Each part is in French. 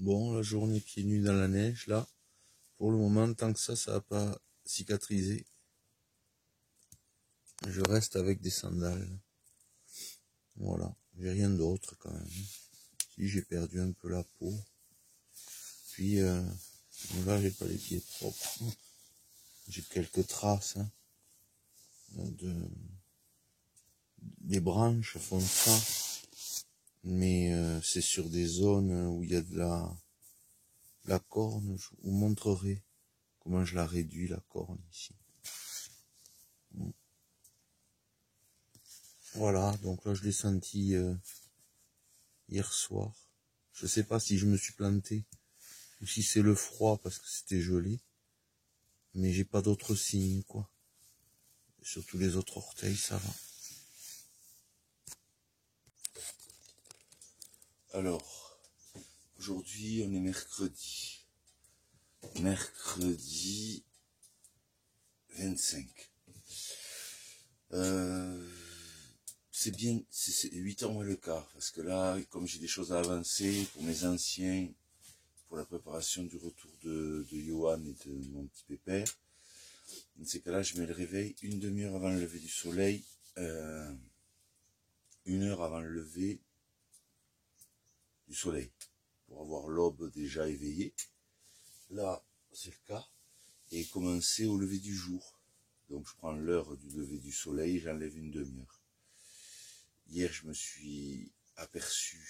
Bon, la journée pieds nus dans la neige, là, pour le moment, tant que ça va pas cicatriser, je reste avec des sandales. Voilà, j'ai rien d'autre quand même. Si j'ai perdu un peu la peau, puis là j'ai pas les pieds propres. J'ai quelques traces, hein, les branches font ça, mais c'est sur des zones où il y a de la corne. Je vous montrerai comment je la réduis, la corne ici. Voilà, donc là je l'ai senti hier soir. Je sais pas si je me suis planté ou si c'est le froid parce que c'était gelé, mais j'ai pas d'autres signes, quoi. Et surtout les autres orteils, ça va. Alors, aujourd'hui on est mercredi. Mercredi 25. C'est bien, c'est 8h moins le quart, parce que là, comme j'ai des choses à avancer pour mes anciens, pour la préparation du retour de Johan et de mon petit pépère, dans ces cas-là, je mets le réveil une demi-heure avant le lever du soleil, 1 heure avant le lever du soleil, pour avoir l'aube déjà éveillée. Là, c'est le cas, et commencer au lever du jour. Donc je prends l'heure du lever du soleil, j'enlève une demi-heure. Hier, je me suis aperçu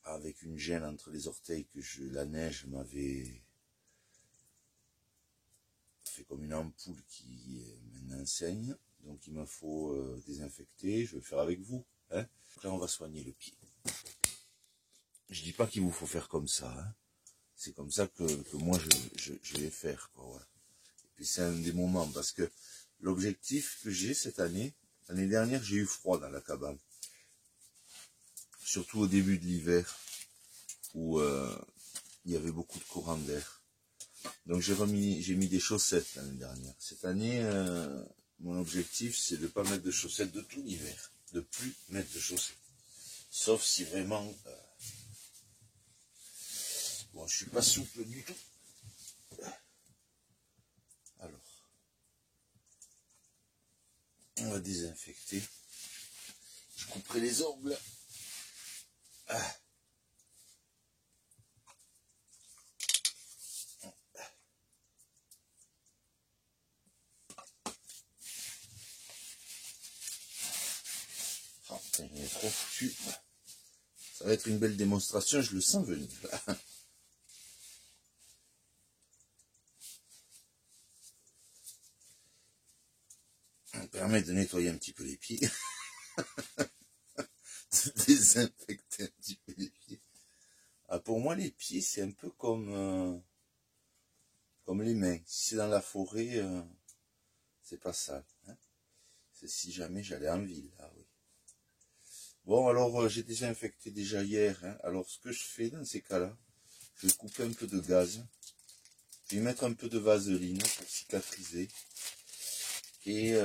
avec une gêne entre les orteils que la neige m'avait fait comme une ampoule qui maintenant saigne. Donc il me faut désinfecter, je vais le faire avec vous. Hein. Là, on va soigner le pied. Je dis pas qu'il vous faut faire comme ça. Hein. C'est comme ça que moi je vais faire, quoi, voilà. Et puis c'est un des moments, parce que l'objectif que j'ai cette année, l'année dernière j'ai eu froid dans la cabane. Surtout au début de l'hiver, où il y avait beaucoup de courant d'air. Donc j'ai mis des chaussettes l'année dernière. Cette année, mon objectif c'est de ne pas mettre de chaussettes de tout l'hiver. De plus mettre de chaussettes. Sauf si vraiment... bon, je suis pas souple du tout. Alors, on va désinfecter. Je couperai les ongles. Ah. Oh, il est trop foutu. Ça va être une belle démonstration, je le sens venir. Ça me permet de nettoyer un petit peu les pieds. De désinfecter un petit peu les pieds. Ah, pour moi, les pieds, c'est un peu comme les mains. Si c'est dans la forêt, c'est pas sale. Hein. C'est si jamais j'allais en ville. Ah oui. Bon, alors, j'ai désinfecté déjà hier. Hein. Alors, ce que je fais dans ces cas-là, je vais couper un peu de gaz. Je vais mettre un peu de vaseline pour cicatriser. Et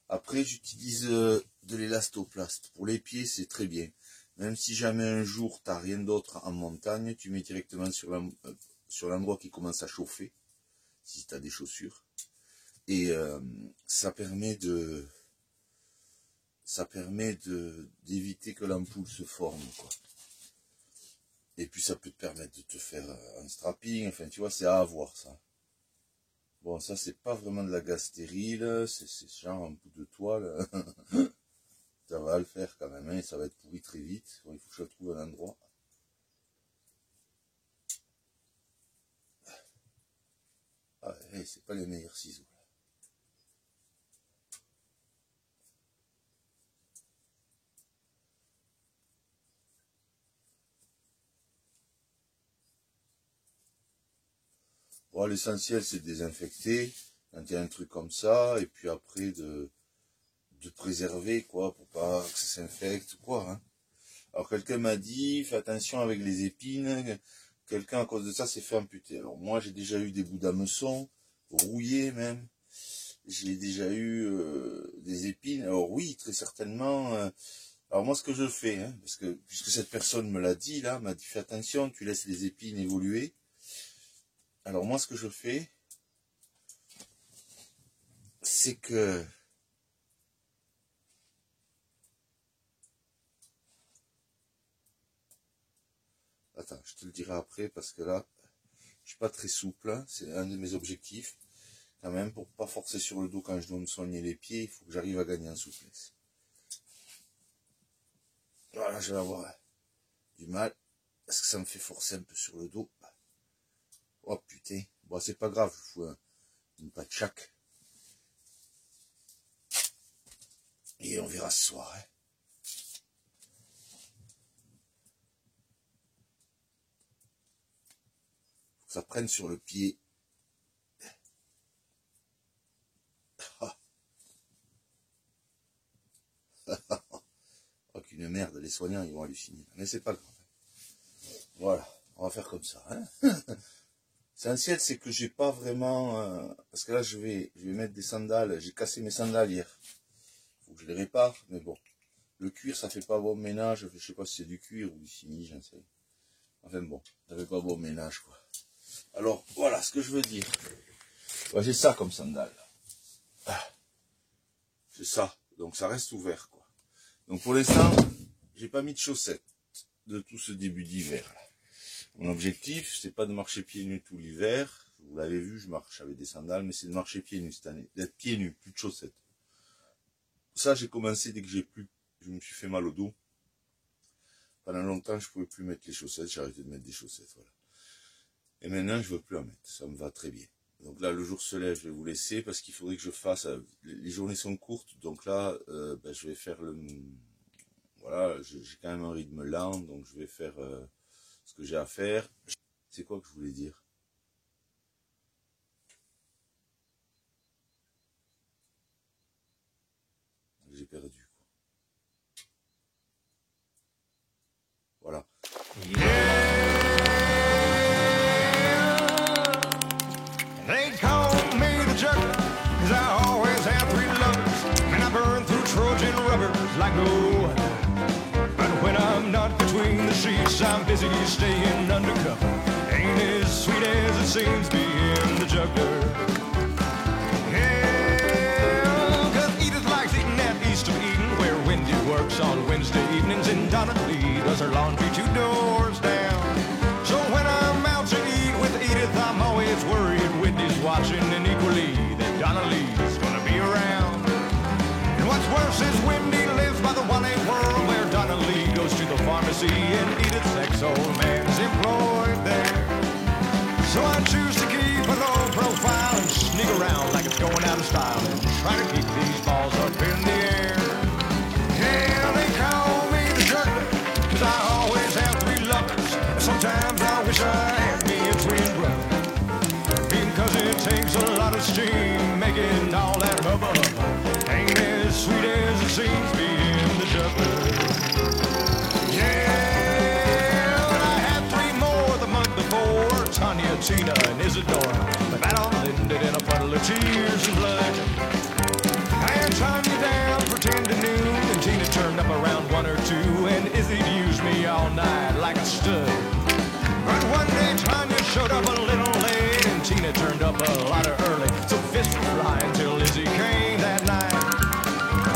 après, j'utilise de l'élastoplast. Pour les pieds, c'est très bien. Même si jamais un jour, tu n'as rien d'autre en montagne, tu mets directement sur l'endroit qui commence à chauffer, si tu as des chaussures. Et ça permet d'éviter que l'ampoule se forme, quoi. Et puis ça peut te permettre de te faire un strapping, enfin tu vois, c'est à avoir ça. Bon, ça c'est pas vraiment de la gaz stérile, c'est genre un bout de toile. Ça va le faire quand même, hein, et ça va être pourri très vite. Bon, il faut que je trouve un endroit. Ah, hey, c'est pas les meilleurs ciseaux. Bon, l'essentiel c'est de désinfecter quand il y a un truc comme ça, et puis après de préserver, quoi, pour pas que ça s'infecte, quoi. Hein. Alors quelqu'un m'a dit, fais attention avec les épines, quelqu'un à cause de ça s'est fait amputer. Alors moi j'ai déjà eu des bouts d'hameçon, rouillés même, j'ai déjà eu des épines. Alors oui, très certainement, Alors moi, ce que je fais, hein, parce que puisque cette personne me l'a dit, là, m'a dit, fais attention, tu laisses les épines évoluer. Alors moi, ce que je fais, c'est que... Attends, je te le dirai après, parce que là, je suis pas très souple, hein, c'est un de mes objectifs. Quand même, pour pas forcer sur le dos quand je dois me soigner les pieds, il faut que j'arrive à gagner en souplesse. Voilà, je vais avoir du mal, parce que ça me fait forcer un peu sur le dos. Oh putain, bon c'est pas grave, je fous une patchak. Et on verra ce soir. Hein. Faut que ça prenne sur le pied. Oh qu'une merde, les soignants ils vont halluciner. Mais c'est pas grave. Voilà, on va faire comme ça. Hein. L'essentiel c'est que j'ai pas vraiment... parce que là je vais mettre des sandales. J'ai cassé mes sandales hier. Faut que je les répare, mais bon. Le cuir ça fait pas bon ménage. Je sais pas si c'est du cuir ou du simi, j'en sais. Enfin bon, ça fait pas bon ménage quoi. Alors voilà ce que je veux dire. Ouais, j'ai ça comme sandales. C'est ça. Donc ça reste ouvert quoi. Donc pour l'instant, j'ai pas mis de chaussettes de tout ce début d'hiver. Mon objectif, c'est pas de marcher pieds nus tout l'hiver. Vous l'avez vu, je marche avec des sandales, mais c'est de marcher pieds nus cette année. D'être pieds nus, plus de chaussettes. Ça, j'ai commencé dès que je me suis fait mal au dos. Pendant longtemps, je pouvais plus mettre les chaussettes. J'ai arrêté de mettre des chaussettes, voilà. Et maintenant, je veux plus en mettre. Ça me va très bien. Donc là, le jour se lève, je vais vous laisser parce qu'il faudrait que je fasse... les journées sont courtes, donc là, je vais faire le... Voilà, j'ai quand même un rythme lent, donc je vais faire ce que j'ai à faire. C'est quoi que je voulais dire? J'ai perdu, quoi. Voilà. They call me the juggler, 'cause I always have 3 lovers, and I burn through Trojan rubbers like no other. But when I'm not between the sheets, I'm busy staying undercover. Ain't as sweet as it seems being the juggler. Yeah, 'cause Edith likes eating at East of Eden, where Wendy works on Wednesday evenings, and Donna Lee does her laundry 2 doors down. So when I'm out to eat with Edith, I'm always worried Wendy's watching, and equally that Donna Lee's gonna be around. And what's worse is Wendy lives by the one-eight world, where Donna Lee goes to the pharmacy, and Edith's ex-old man's employed there. So I choose to keep a low profile and sneak around like it's going out of style, and try to keep these balls up in the air. Yeah, they call me the juggler, 'cause I always have 3 lovers. Sometimes I wish I had me a twin brother, because it takes a lot of steam making all that hubbub. Ain't as sweet as it seems being the juggler. Yeah, and I had 3 more the month before, Tanya, Tina, and Isadora, but that all ended in a puddle of tears and blood. I had Tanya down for 10 to noon, and Tina turned up around 1 or 2, and Izzy used me all night like a stud. But one day Tanya showed up a little late, and Tina turned up a lot early, so fists were flying till Izzy came that night.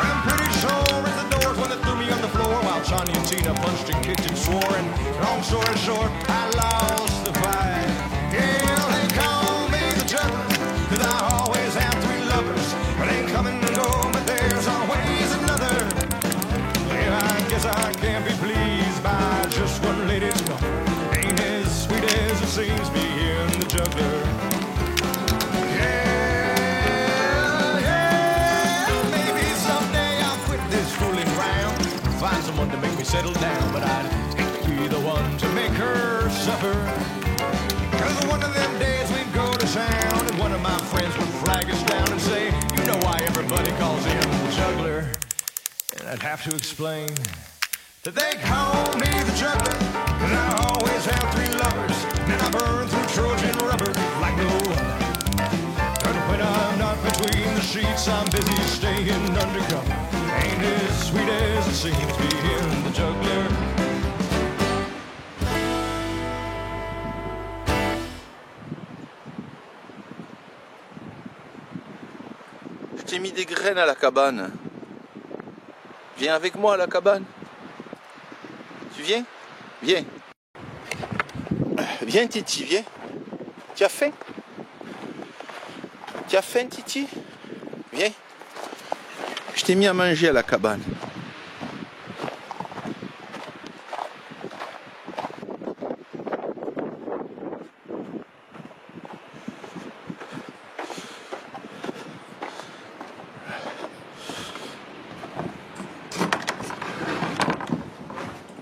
I'm pretty sure at the doors when they threw me on the floor, while Tanya and Tina punched and kicked and swore, and long story short, I lost the fight. Yeah, they call me the juggler, 'cause I always have 3 lovers, but they come and go, but there's always another. Yeah, I guess I can't be pleased by just one lady's call. Ain't as sweet as it seems being the juggler. Yeah, yeah, maybe someday I'll quit this fooling round, find someone to make me settle down, but I'd hate to be the one to make her suffer. 'Cause one of them days we'd go to town, and one of my friends would flag us down and say, you know why everybody calls him the juggler? And I'd have to explain that they call me the juggler, 'cause I always have 3 lovers, and I burn through Trojan rubber like no other. But when I'm not between the sheets, I'm busy staying undercover. Ain't as sweet as it seems being the juggler. Je t'ai mis des graines à la cabane. Viens avec moi à la cabane. Tu viens? Viens. Viens Titi, viens. Tu as faim? Tu as faim Titi? Viens. Je t'ai mis à manger à la cabane.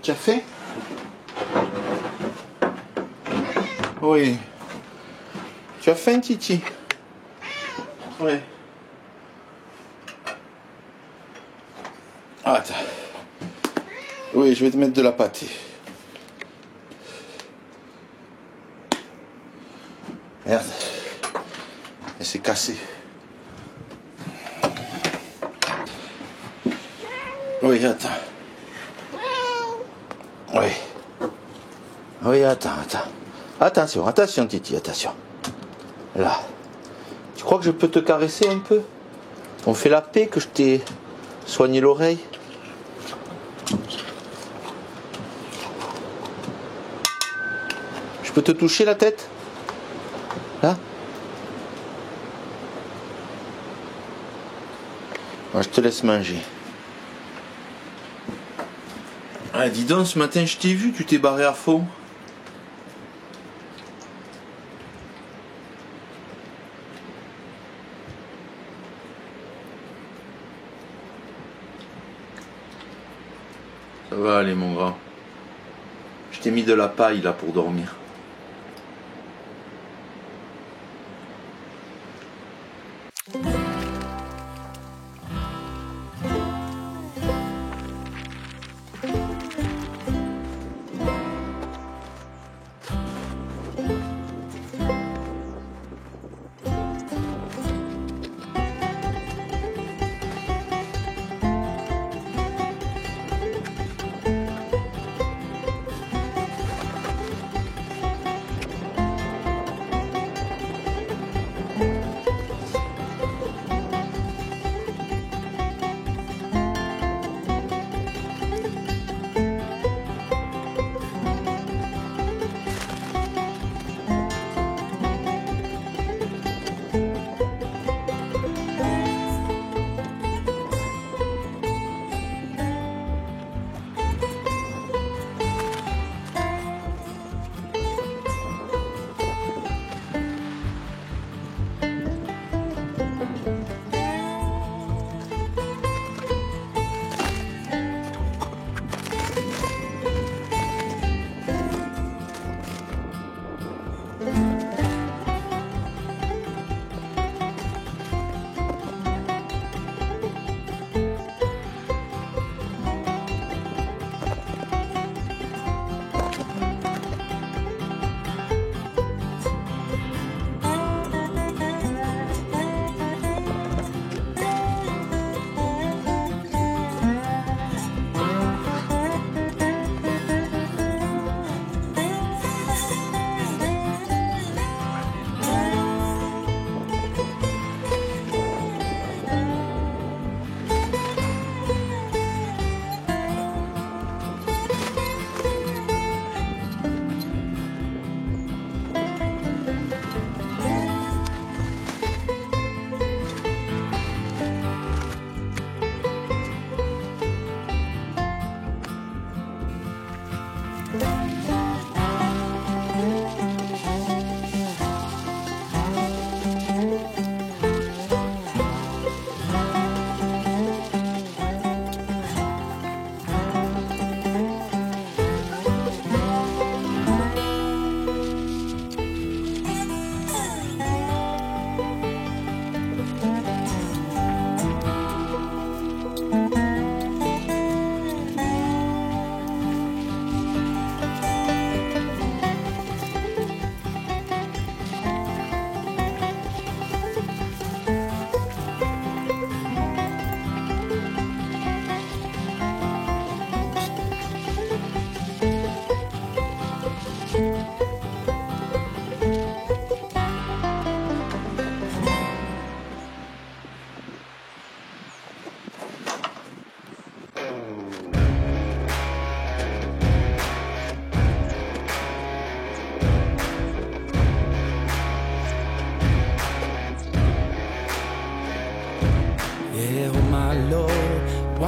Tu as faim? Oui. Tu as faim, Titi? Oui. Attends. Oui, je vais te mettre de la pâtée. Merde. Elle s'est cassée. Oui, attends. Oui. Oui, attends. Attention, attention, Titi, attention. Là. Tu crois que je peux te caresser un peu? On fait la paix que je t'ai soigné l'oreille. Je peux te toucher la tête? Là? Moi, je te laisse manger. Ah, dis donc, ce matin, je t'ai vu, tu t'es barré à fond. Ça va aller, mon grand. Je t'ai mis de la paille, là, pour dormir.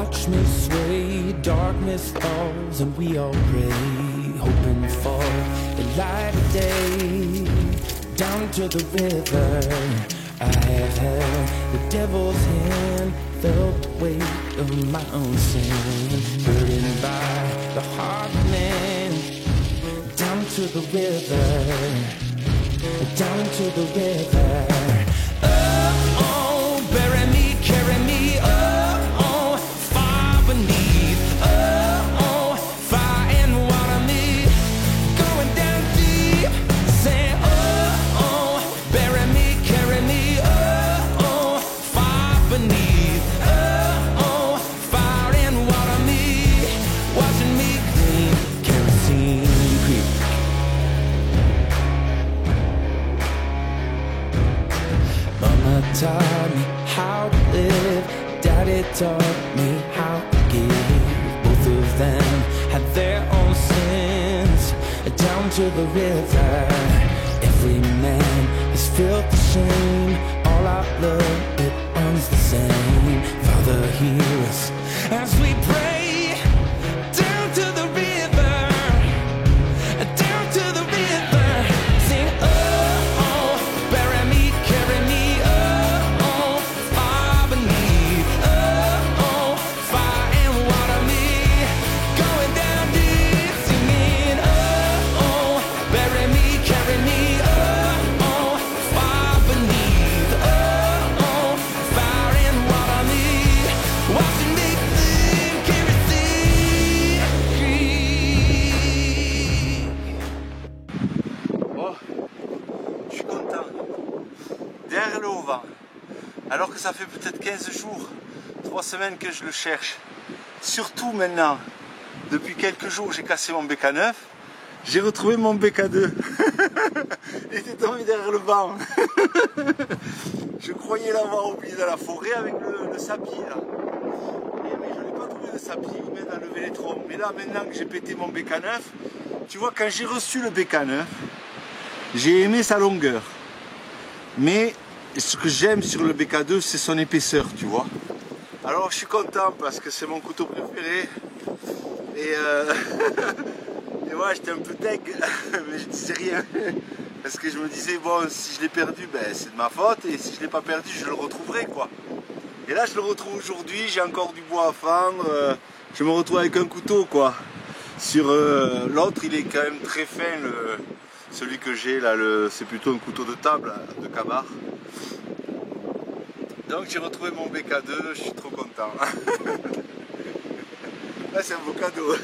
Watch me sway, darkness falls, and we all pray, hoping for the light of day. Down to the river, I have held the devil's hand, felt the weight of my own sin, burdened by the heart of man. Down to the river, down to the river. Oh, bury me, carry me, oh, far beneath, oh, fire and water me, going down deep, say, oh, bury me, carry me, oh, far beneath, oh, fire and water me, washing me clean, kerosene creek. Mama taught me how to live, Daddy taught me how to give. Both of them had their own sins. Down to the river, every man has felt the shame. All our blood, it runs the same. Father, hear us as we pray. Down to the river, down to the river. Sing, oh, bury me, carry me, oh, far beneath, oh, fire and water me, going down deep, singing, oh, bury me, carry me, oh, far beneath, oh, fire and water me, watching me clean, kerosene creek. Oh, je suis content. Derrière le auvent. Alors que ça fait peut-être 15 jours, 3 semaines que je le cherche. Surtout maintenant, depuis quelques jours, j'ai cassé mon bec à 9. J'ai retrouvé mon bec à 2. Il était tombé derrière le banc. Je croyais l'avoir oublié dans la forêt avec le sapi là. Mais je n'ai pas trouvé de sapi ou même enlevé les troncs. Mais là, maintenant que j'ai pété mon bec à 9, tu vois, quand j'ai reçu le bec à 9, j'ai aimé sa longueur. Mais ce que j'aime sur le BK2, c'est son épaisseur, tu vois. Alors je suis content parce que c'est mon couteau préféré. Et, et ouais, j'étais un peu deg, mais je disais rien. Parce que je me disais, bon, si je l'ai perdu, ben, c'est de ma faute. Et si je ne l'ai pas perdu, je le retrouverai, quoi. Et là, je le retrouve aujourd'hui, j'ai encore du bois à fendre. Je me retrouve avec un couteau, quoi. Sur l'autre, il est quand même très fin, celui que j'ai là, c'est plutôt un couteau de table, de cabard. Donc j'ai retrouvé mon BK2, je suis trop content. Là c'est un beau cadeau.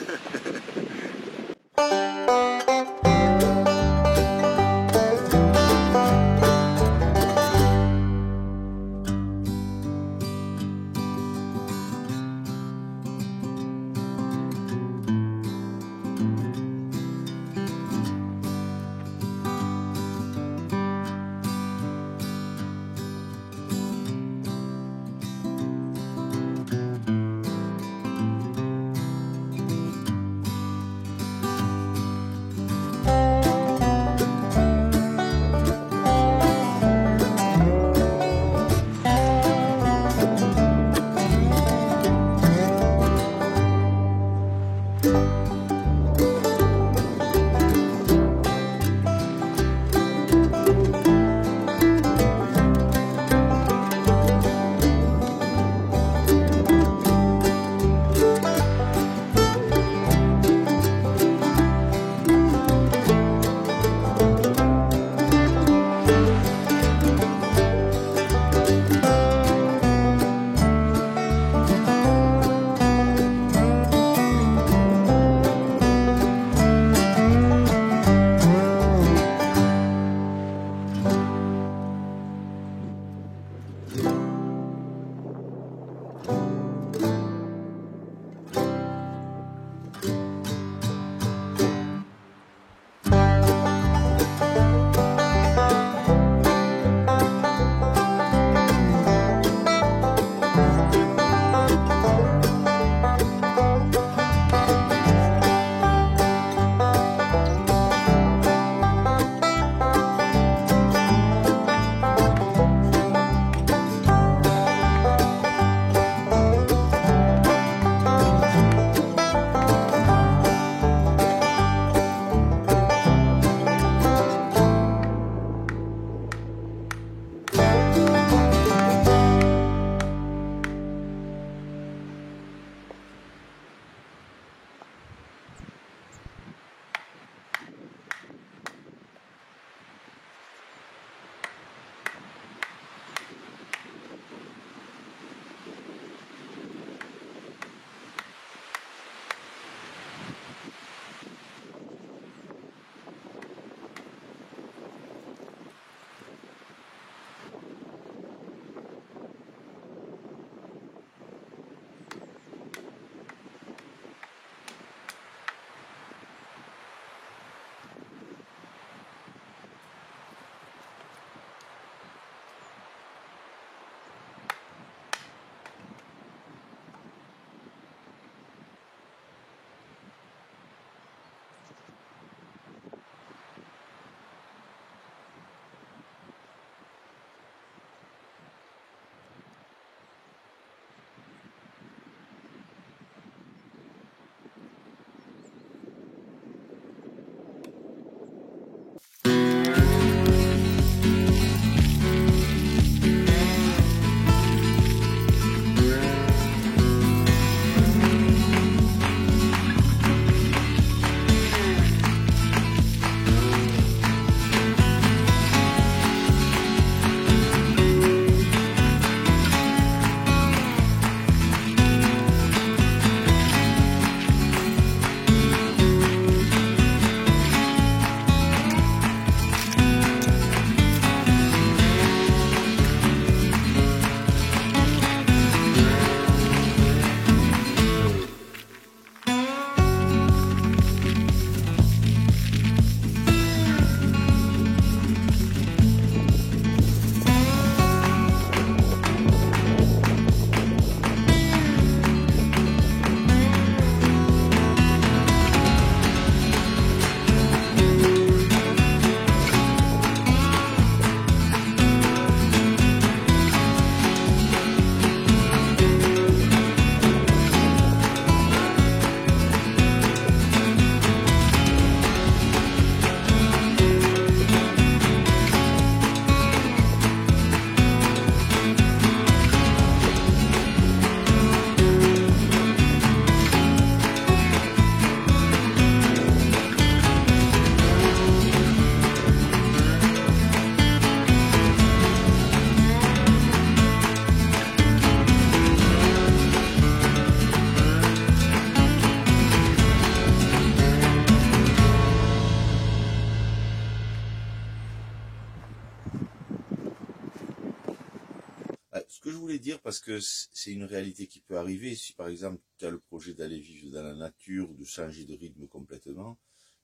parce que c'est une réalité qui peut arriver. Si par exemple tu as le projet d'aller vivre dans la nature, de changer de rythme complètement,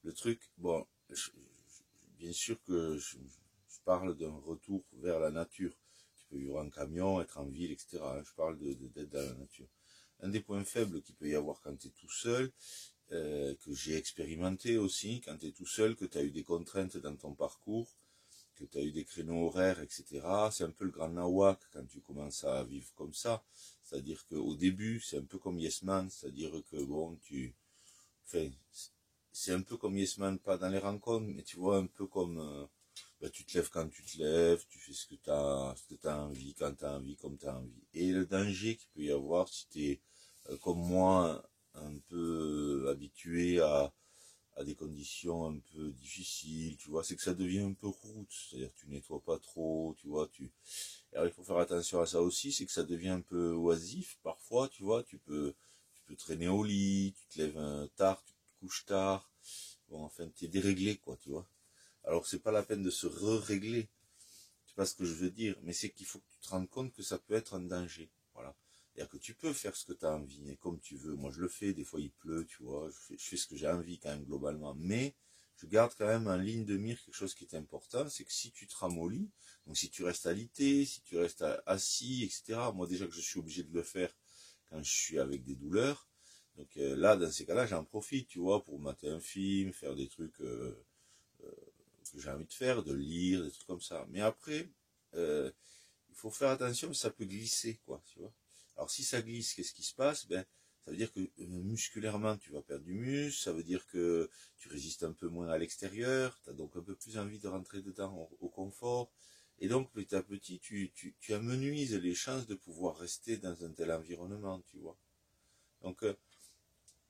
le truc, bon, bien sûr que je parle d'un retour vers la nature. Tu peux vivre en camion, être en ville, etc. Je parle d'être dans la nature. Un des points faibles qu'il peut y avoir quand tu es tout seul, que j'ai expérimenté aussi, quand tu es tout seul, que tu as eu des contraintes dans ton parcours, que tu as eu des créneaux horaires, etc. C'est un peu le grand nawak quand tu commences à vivre comme ça. C'est-à-dire qu'au début, c'est un peu comme Yes Man, c'est-à-dire que bon, enfin, c'est un peu comme Yes Man, pas dans les rencontres, mais tu vois, un peu comme, tu te lèves quand tu te lèves, tu fais ce que tu as envie, quand tu as envie, comme tu as envie. Et le danger qu'il peut y avoir si tu es, comme moi, un peu habitué à des conditions un peu difficiles, tu vois, c'est que ça devient un peu route, c'est-à-dire que tu nettoies pas trop, tu vois, alors il faut faire attention à ça aussi, c'est que ça devient un peu oisif, parfois, tu vois, tu peux traîner au lit, tu te lèves tard, tu te couches tard, bon, enfin, t'es déréglé, quoi, tu vois. Alors c'est pas la peine de se régler, c'est pas ce que je veux dire, mais c'est qu'il faut que tu te rendes compte que ça peut être un danger, voilà. C'est-à-dire que tu peux faire ce que tu as envie, et comme tu veux. Moi, je le fais, des fois il pleut, tu vois, je fais ce que j'ai envie quand même, globalement. Mais, je garde quand même en ligne de mire quelque chose qui est important, c'est que si tu te ramollis, donc si tu restes alité, si tu restes assis, etc., moi déjà que je suis obligé de le faire quand je suis avec des douleurs, donc là, dans ces cas-là, j'en profite, tu vois, pour mater un film, faire des trucs que j'ai envie de faire, de lire, des trucs comme ça. Mais après, il faut faire attention, ça peut glisser, quoi, tu vois. Alors si ça glisse, qu'est-ce qui se passe? Ben, ça veut dire que musculairement tu vas perdre du muscle, ça veut dire que tu résistes un peu moins à l'extérieur, tu as donc un peu plus envie de rentrer dedans au confort, et donc petit à petit tu amenuises les chances de pouvoir rester dans un tel environnement, tu vois. Donc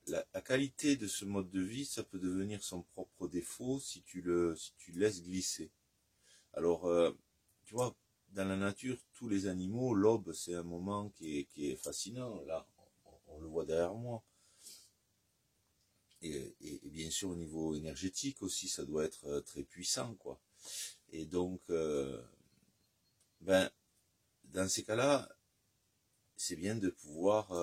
la qualité de ce mode de vie, ça peut devenir son propre défaut si tu laisses glisser. Alors, tu vois, dans la nature, tous les animaux, l'aube, c'est un moment qui est fascinant. Là, on le voit derrière moi. Et bien sûr, au niveau énergétique aussi, ça doit être très puissant, quoi. Et donc, dans ces cas-là, c'est bien de pouvoir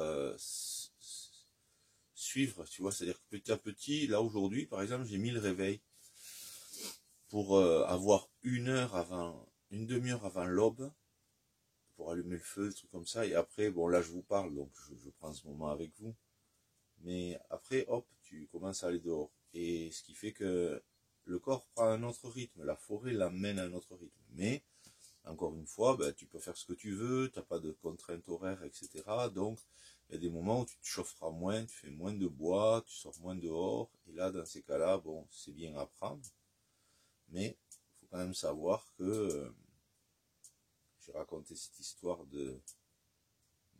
suivre, tu vois. C'est-à-dire que petit à petit, là aujourd'hui, par exemple, j'ai mis le réveil pour avoir une demi-heure avant l'aube, pour allumer le feu, des trucs comme ça, et après, bon là je vous parle, donc je prends ce moment avec vous, mais après, hop, tu commences à aller dehors, et ce qui fait que le corps prend un autre rythme, la forêt l'amène à un autre rythme, mais, encore une fois, tu peux faire ce que tu veux, tu n'as pas de contraintes horaires, etc., donc il y a des moments où tu te chaufferas moins, tu fais moins de bois, tu sors moins dehors, et là, dans ces cas-là, bon, c'est bien à prendre, mais il faut quand même savoir que j'ai raconté cette histoire de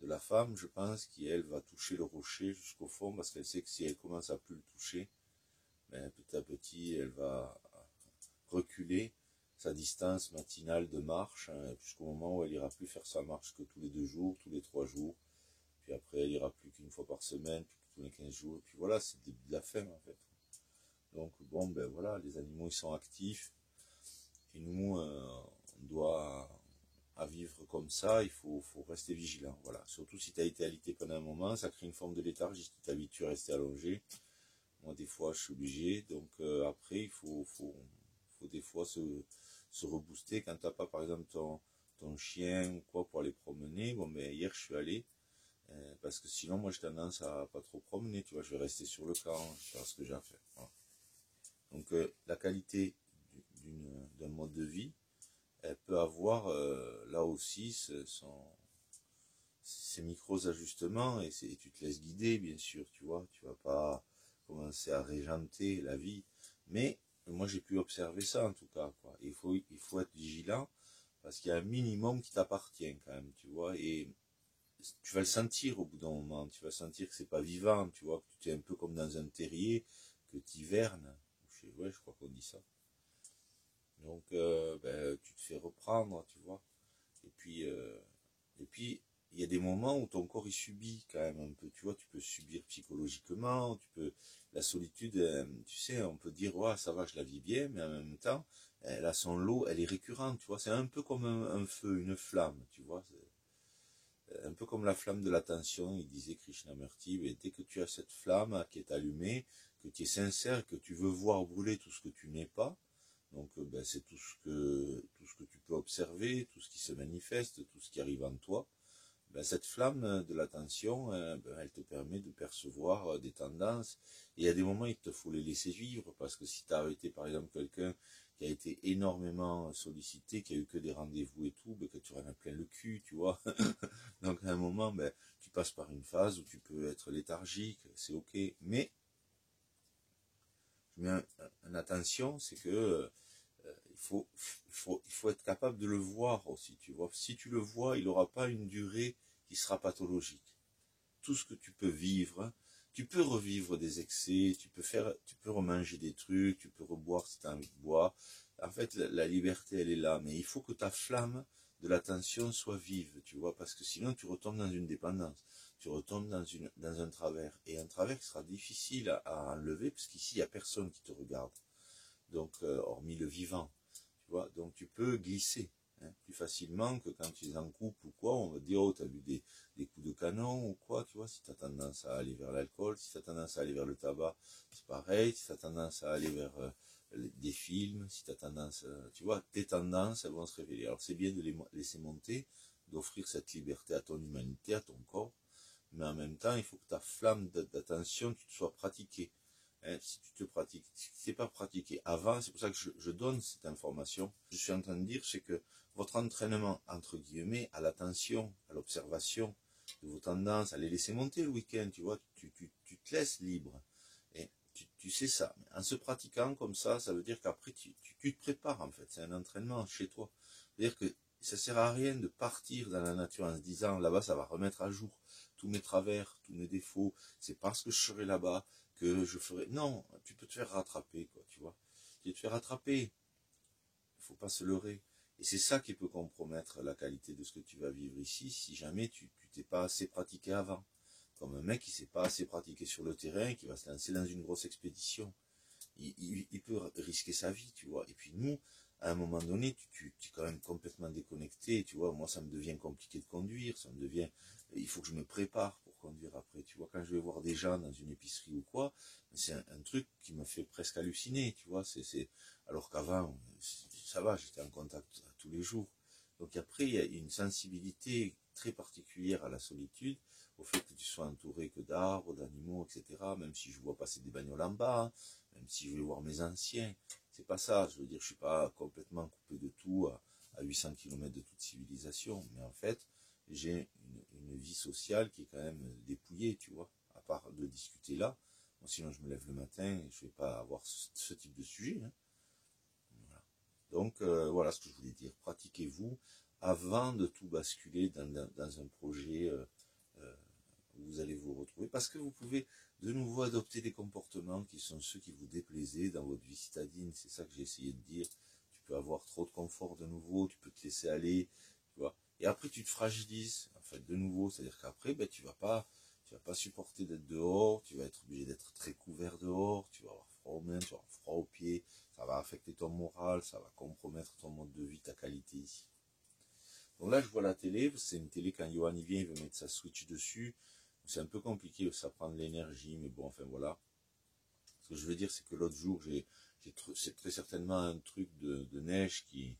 la femme, je pense, qui elle va toucher le rocher jusqu'au fond, parce qu'elle sait que si elle commence à plus le toucher, petit à petit elle va reculer sa distance matinale de marche, jusqu'au moment où elle ira plus faire sa marche que tous les 2 jours, tous les 3 jours, puis après elle ira plus qu'une fois par semaine, puis tous les 15 jours, et puis voilà, c'est le début de la fin en fait. Donc bon, voilà, les animaux ils sont actifs, et nous on doit à vivre comme ça, il faut rester vigilant, voilà. Surtout si tu as été alité pendant un moment, ça crée une forme de léthargie, si tu t'habitues à rester allongé. Moi, des fois, je suis obligé, donc après, il faut des fois se rebooster quand t'as pas, par exemple, ton chien ou quoi pour aller promener. Bon, mais hier, je suis allé, parce que sinon, moi, j'ai tendance à pas trop promener, tu vois, je vais rester sur le camp, je vais faire ce que j'ai à faire, voilà. Donc, la qualité d'un mode de vie, elle peut avoir là aussi ces micros ajustements, et tu te laisses guider, bien sûr, tu vois, tu vas pas commencer à régenter la vie, mais moi j'ai pu observer ça en tout cas, quoi. Il faut être vigilant, parce qu'il y a un minimum qui t'appartient quand même, tu vois, et tu vas le sentir au bout d'un moment, tu vas sentir que c'est pas vivant, tu vois, que tu es un peu comme dans un terrier, que tu hivernes, ouais, je crois qu'on dit ça. Donc, tu te fais reprendre, tu vois. Et puis, il y a des moments où ton corps, il subit quand même un peu, tu vois. Tu peux subir psychologiquement, la solitude, tu sais, on peut dire, ouais, ça va, je la vis bien, mais en même temps, elle a son lot, elle est récurrente, tu vois. C'est un peu comme un feu, une flamme, tu vois. un peu comme la flamme de l'attention, il disait Krishnamurti, mais dès que tu as cette flamme qui est allumée, que tu es sincère, que tu veux voir brûler tout ce que tu n'es pas, donc c'est tout ce que tu peux observer, tout ce qui se manifeste, tout ce qui arrive en toi, cette flamme de l'attention, elle te permet de percevoir des tendances. Et il y a des moments, il te faut les laisser vivre, parce que si tu as été par exemple quelqu'un qui a été énormément sollicité, qui a eu que des rendez-vous et tout, que tu en as plein le cul, tu vois. Donc à un moment, tu passes par une phase où tu peux être léthargique, c'est ok. Mais je mets une attention, c'est que il faut être capable de le voir aussi, tu vois. Si tu le vois, il n'aura pas une durée qui sera pathologique. Tout ce que tu peux vivre, tu peux revivre des excès, tu peux remanger des trucs, tu peux reboire si tu as envie de boire. En fait, la liberté, elle est là, mais il faut que ta flamme de l'attention soit vive, tu vois, parce que sinon tu retombes dans une dépendance, tu retombes dans un travers, et un travers qui sera difficile à enlever, parce qu'ici, il n'y a personne qui te regarde, donc hormis le vivant. Tu vois, donc tu peux glisser plus facilement que quand tu es en couple ou quoi, on va dire, oh, tu as vu des coups de canon ou quoi, tu vois, si tu as tendance à aller vers l'alcool, si tu as tendance à aller vers le tabac, c'est pareil, si tu as tendance à aller vers des films, si tu as tendance, tu vois, tes tendances, elles vont se révéler. Alors c'est bien de les laisser monter, d'offrir cette liberté à ton humanité, à ton corps, mais en même temps, il faut que ta flamme d'attention, tu te sois pratiquée. Si tu te pratiques, si tu n'es pas pratiqué avant, c'est pour ça que je donne cette information. Je suis en train de dire, c'est que votre entraînement, entre guillemets, à l'attention, à l'observation de vos tendances, à les laisser monter le week-end, tu vois, tu te laisses libre. Et tu sais ça. En se pratiquant comme ça veut dire qu'après, tu te prépares, en fait. C'est un entraînement chez toi. C'est-à-dire que ça sert à rien de partir dans la nature en se disant, là-bas, ça va remettre à jour tous mes travers, tous mes défauts. C'est parce que je serai là-bas que je ferai. Non, tu peux te faire rattraper, quoi, tu vois. Tu te fais rattraper. Il faut pas se leurrer. Et c'est ça qui peut compromettre la qualité de ce que tu vas vivre ici, si jamais tu t'es pas assez pratiqué avant. Comme un mec qui s'est pas assez pratiqué sur le terrain, qui va se lancer dans une grosse expédition. Il peut risquer sa vie, tu vois. Et puis nous, à un moment donné, tu es quand même complètement déconnecté, tu vois. Moi, ça me devient compliqué de conduire, il faut que je me prépare pour conduire après, tu vois. Quand je vais voir des gens dans une épicerie ou quoi, c'est un truc qui me fait presque halluciner, tu vois. Alors qu'avant, ça va, j'étais en contact tous les jours. Donc après, il y a une sensibilité très particulière à la solitude, au fait que tu sois entouré que d'arbres, d'animaux, etc. Même si je vois passer des bagnoles en bas, hein, même si je vais voir mes anciens, c'est pas ça. Je veux dire, je suis pas complètement coupé de tout à 800 km de toute civilisation, mais en fait, j'ai une vie sociale qui est quand même dépouillée, tu vois, à part de discuter là. Bon, sinon, je me lève le matin et je vais pas avoir ce type de sujet. Hein. Voilà. Donc, voilà ce que je voulais dire. Pratiquez-vous avant de tout basculer dans un projet où vous allez vous retrouver. Parce que vous pouvez de nouveau adopter des comportements qui sont ceux qui vous déplaisaient dans votre vie citadine. C'est ça que j'ai essayé de dire. Tu peux avoir trop de confort de nouveau, tu peux te laisser aller, tu vois. Et après, tu te fragilises, en fait, de nouveau. C'est-à-dire qu'après, tu vas pas supporter d'être dehors, tu vas être obligé d'être très couvert dehors, tu vas avoir froid aux mains, tu vas avoir froid aux pieds, ça va affecter ton moral, ça va compromettre ton mode de vie, ta qualité ici. Donc là, je vois la télé, c'est une télé, quand Johan y vient, il veut mettre sa Switch dessus, c'est un peu compliqué, ça prend de l'énergie, mais bon, enfin voilà. Ce que je veux dire, c'est que l'autre jour, c'est très certainement un truc de neige qui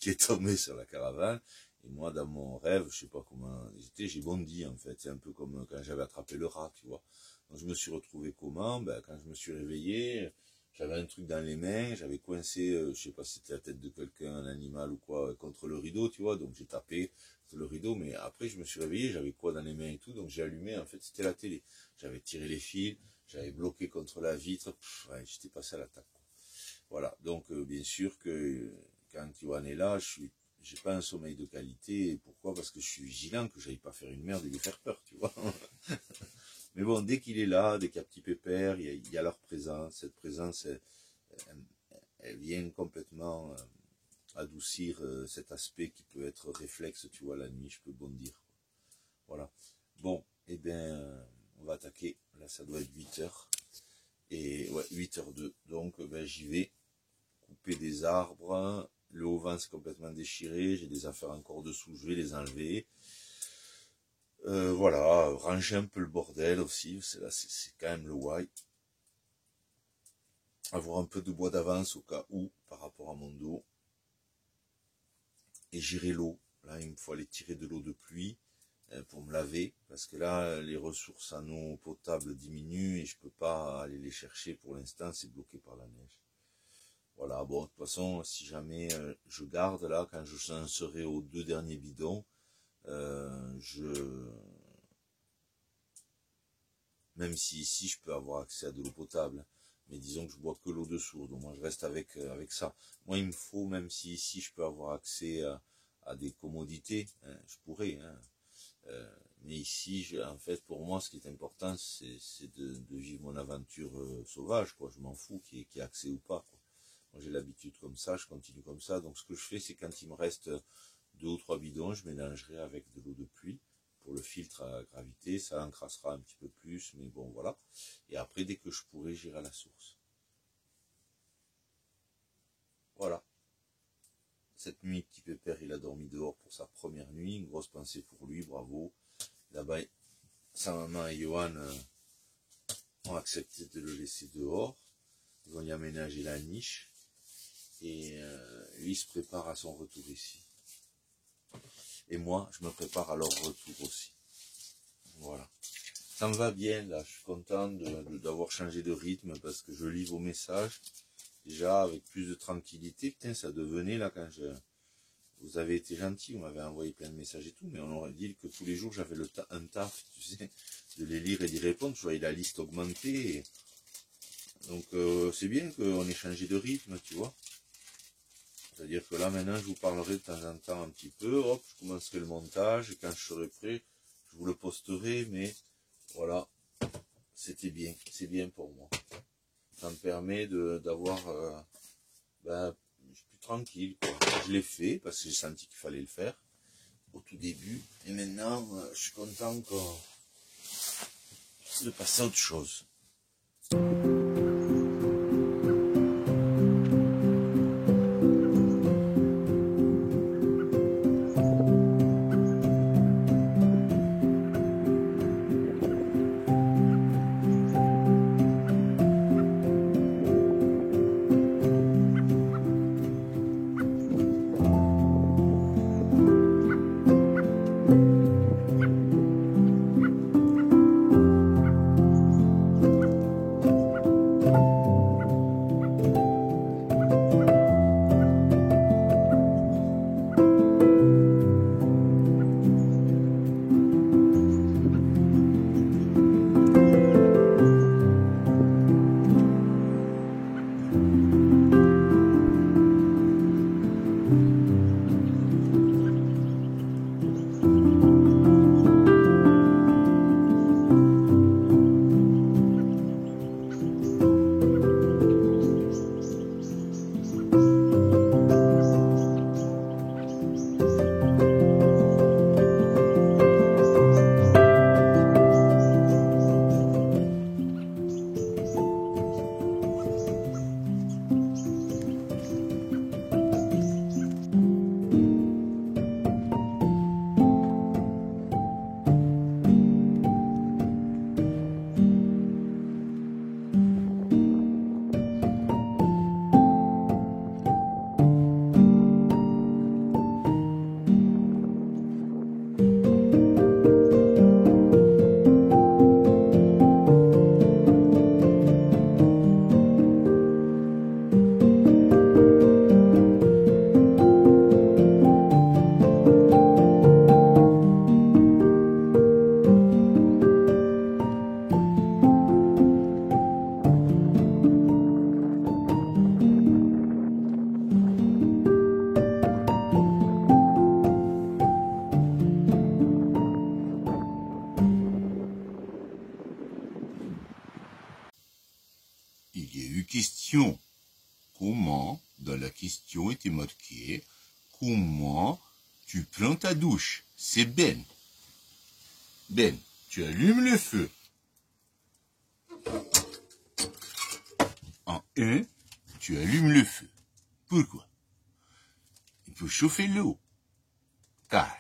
est tombé sur la caravane, et moi, dans mon rêve, je sais pas comment j'étais, j'ai bondi, en fait, c'est un peu comme quand j'avais attrapé le rat, tu vois. Donc je me suis retrouvé comment? Quand je me suis réveillé, j'avais un truc dans les mains, j'avais coincé, je sais pas si c'était la tête de quelqu'un, un animal ou quoi, contre le rideau, tu vois, donc j'ai tapé sur le rideau, mais après je me suis réveillé, j'avais quoi dans les mains et tout, donc j'ai allumé, en fait c'était la télé. J'avais tiré les fils, j'avais bloqué contre la vitre, ouais, j'étais passé à l'attaque. Voilà, donc bien sûr que quand Johan est là, j'ai pas un sommeil de qualité, pourquoi? Parce que je suis vigilant, que j'aille pas faire une merde et lui faire peur, tu vois. Mais bon, dès qu'il est là, dès qu'il y a petit pépère, il y a leur présence. Cette présence, elle vient complètement adoucir cet aspect qui peut être réflexe, tu vois, la nuit, je peux bondir. Voilà. Bon, eh bien, on va attaquer. Là, ça doit être 8h. Et ouais, 8h02. Donc, j'y vais. Couper des arbres. Le haut-vent, c'est complètement déchiré. J'ai des affaires encore dessous, je vais les enlever. Voilà, ranger un peu le bordel aussi, c'est quand même le why. Avoir un peu de bois d'avance au cas où, par rapport à mon dos. Et gérer l'eau. Là, il me faut aller tirer de l'eau de pluie pour me laver, parce que là, les ressources en eau potable diminuent et je peux pas aller les chercher pour l'instant, c'est bloqué par la neige. Voilà, bon, de toute façon, si jamais je garde là, quand je serai aux 2 derniers bidons, même si ici je peux avoir accès à de l'eau potable, mais disons que je bois que l'eau de source, donc moi je reste avec ça. Moi il me faut, même si ici je peux avoir accès à des commodités, hein, je pourrais, hein, mais ici, en fait, pour moi, ce qui est important, c'est de vivre mon aventure sauvage, quoi. Je m'en fous qu'il y ait accès ou pas, quoi. Moi, j'ai l'habitude comme ça, je continue comme ça. Donc, ce que je fais, c'est quand il me reste 2 ou 3 bidons, je mélangerai avec de l'eau de pluie pour le filtre à gravité. Ça encrassera un petit peu plus, mais bon, voilà. Et après, dès que je pourrai, j'irai à la source. Voilà. Cette nuit, petit pépère, il a dormi dehors pour sa première nuit. Une grosse pensée pour lui, bravo. Là-bas, sa maman et Johan ont accepté de le laisser dehors. Ils vont y aménager la niche. Et lui, il se prépare à son retour ici. Et moi, je me prépare à leur retour aussi. Voilà. Ça me va bien, là. Je suis content d'avoir changé de rythme parce que je lis vos messages. Déjà, avec plus de tranquillité. Putain, ça devenait, là, quand vous avez été gentil, vous m'avez envoyé plein de messages et tout, mais on aurait dit que tous les jours, j'avais un taf, tu sais, de les lire et d'y répondre. Je voyais la liste augmenter. Donc, c'est bien qu'on ait changé de rythme, tu vois. C'est-à-dire que là, maintenant, je vous parlerai de temps en temps un petit peu. Hop, je commencerai le montage. Et quand je serai prêt, je vous le posterai. Mais voilà, c'était bien. C'est bien pour moi. Ça me permet d'avoir... je suis plus tranquille, quoi. Je l'ai fait parce que j'ai senti qu'il fallait le faire au tout début. Et maintenant, je suis content de passer à autre chose. Question. Comment, dans la question était marqué, comment tu prends ta douche? C'est Ben. Ben, tu allumes le feu. En 1, tu allumes le feu. Pourquoi? Il faut chauffer l'eau. Car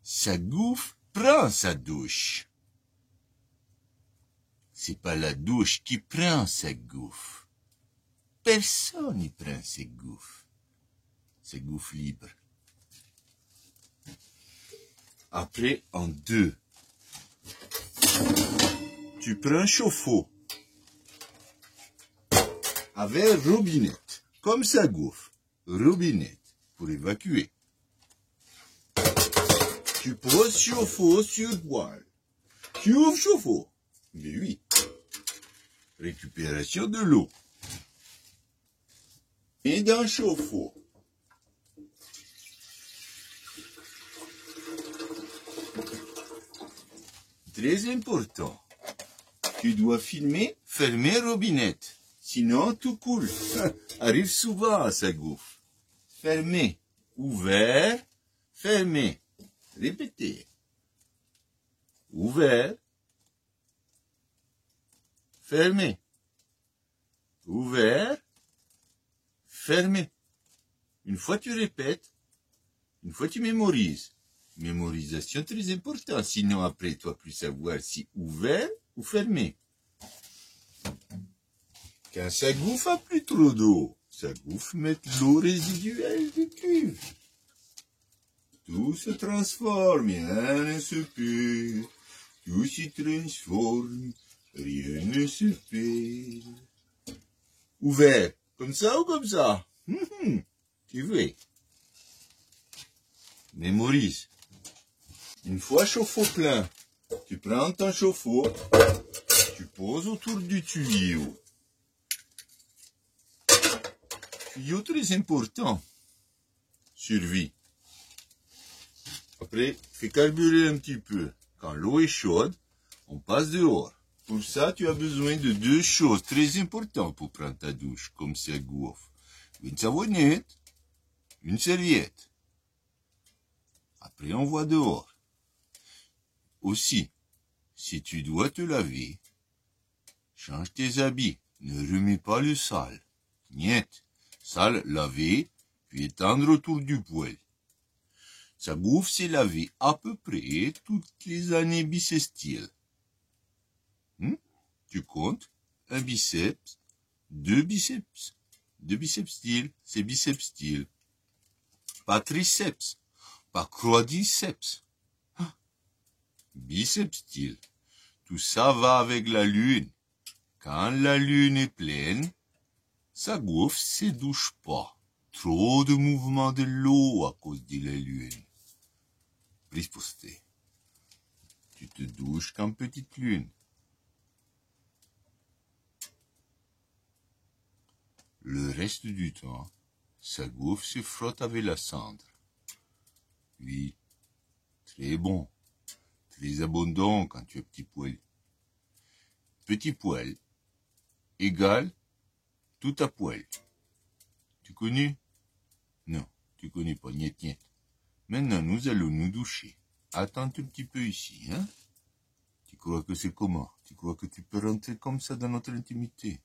ça gonfle prend sa douche. C'est pas la douche qui prend sa gouffre. Personne n'y prend ses gouffres. Ses gouffres libres. Après, en 2. Tu prends un chauffe-eau. Avec robinette. Comme ça gouffre. Robinette. Pour évacuer. Tu poses chauffe-eau sur poêle. Tu ouvres chauffe-eau. Mais oui. Récupération de l'eau. Et dans le chauffe-eau. Très important. Tu dois fermer robinette. Sinon, tout coule. Arrive souvent à sa gouffre. Fermer. Ouvert. Fermer. Répétez. Ouvert. Fermé. Ouvert. Fermé. Une fois tu répètes, une fois tu mémorises. Mémorisation très importante, sinon après tu vas plus savoir si ouvert ou fermé. Quand ça gouffe a plus trop d'eau, ça gouffe met l'eau résiduelle du cuve. Tout se transforme, rien ne se perd. Tout s'y transforme. Rien ne se perd. Ouvert. Comme ça ou comme ça? Tu veux. Mémorise. Une fois chauffe-eau plein, tu prends ton chauffe-eau, tu poses autour du tuyau. Tuyau très important. Survie. Après, fais carburer un petit peu. Quand l'eau est chaude, on passe dehors. Pour ça, tu as besoin de 2 choses très importantes pour prendre ta douche, comme ça gouffe. Une savonnette, une serviette. Après, on va dehors. Aussi, si tu dois te laver, change tes habits. Ne remets pas le sale. Niet. Sale, laver, puis étendre autour du poêle. Sa bouffe s'est lavée à peu près toutes les années bissextiles. Tu comptes 1 biceps, 2 biceps. 2 biceps styles, c'est biceps style. Pas triceps, pas quadriceps. Biceps style. Tout ça va avec la lune. Quand la lune est pleine, sa bouffe se douche pas. Trop de mouvement de l'eau à cause de la lune. Prisposté. Tu te douches comme petite lune. Le reste du temps, sa bouffe se frotte avec la cendre. Oui, très bon, très abondant quand tu as petit poil. Petit poil égale tout à poil. Tu connais? Non, tu connais pas, niet, niet. Maintenant, nous allons nous doucher. Attends un petit peu ici, hein? Tu crois que c'est comment? Tu crois que tu peux rentrer comme ça dans notre intimité?